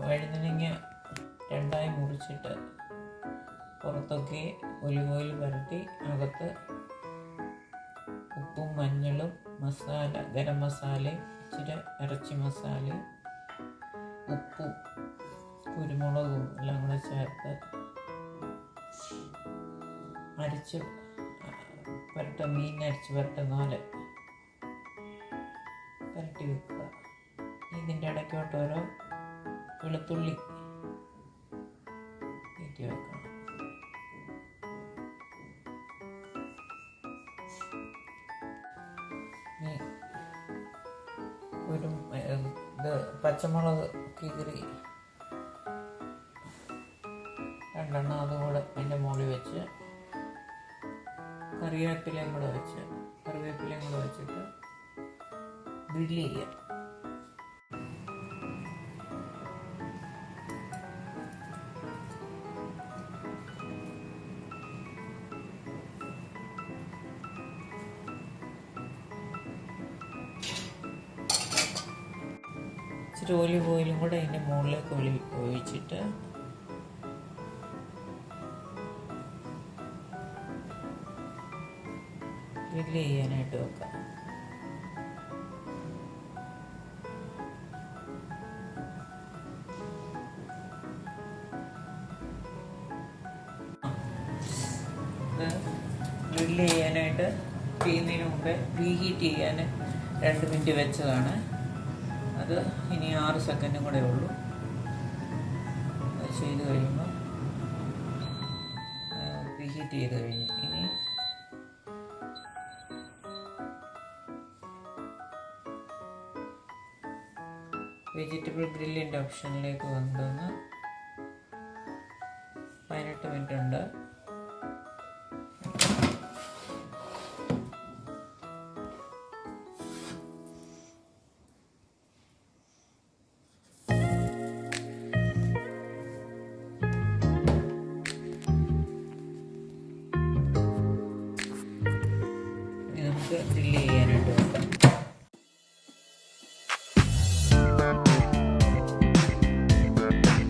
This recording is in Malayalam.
വഴുതനങ്ങ രണ്ടായി മുറിച്ചിട്ട് പുറത്തൊക്കെ ഒലിവ് ഓയിൽ പുരട്ടി അകത്ത് ഉപ്പും മഞ്ഞളും മസാല ഗരം മസാലയും ഇച്ചിരി ഇറച്ചി മസാലയും ഉപ്പും കുരുമുളകും എല്ലാം കൂടെ ചേർത്ത് അരച്ച് മീൻ അരച്ച് പുരട്ടുന്ന പോലെ പുരട്ടി വെക്കുക. ഇതിൻ്റെ ഇടയ്ക്കോട്ട് ഓരോ വെളുത്തുള്ളി കയറ്റി വെക്കണം. ഒരു പച്ചമുളക് കീറി രണ്ടെണ്ണം അതും കൂടെ അതിൻ്റെ മുകളിൽ വെച്ച് കറിവേപ്പിലയും കൂടെ വെച്ചിട്ട് ഗ്രില്ല് ചെയ്യുക. ഇച്ചിരി ഒലിവ് ഓയിലും കൂടെ അതിൻ്റെ മുകളിലേക്ക് ഒഴിച്ചിട്ട് ഗ്രില്ല് ചെയ്യാനായിട്ട് വെക്കാം. ഗ്രില്ല് ചെയ്യാനായിട്ട് ചെയ്യുന്നതിന് മുമ്പേ റീഹീറ്റ് ചെയ്യാൻ 2 മിനിറ്റ് വെച്ചതാണ്. അത് ഇനി 6 സെക്കൻഡും കൂടെ ഉള്ളൂ. അത് ചെയ്ത് കഴിയുമ്പോൾ റീഹീറ്റ് ചെയ്ത് കഴിഞ്ഞു. ഇനി വെജിറ്റബിൾ ഗ്രില്ലിൻ്റെ ഓപ്ഷനിലേക്ക് വന്നെന്ന് 18 മിനിറ്റ് ഉണ്ട്. നമുക്ക് ഗ്രില്ല് ചെയ്യാം.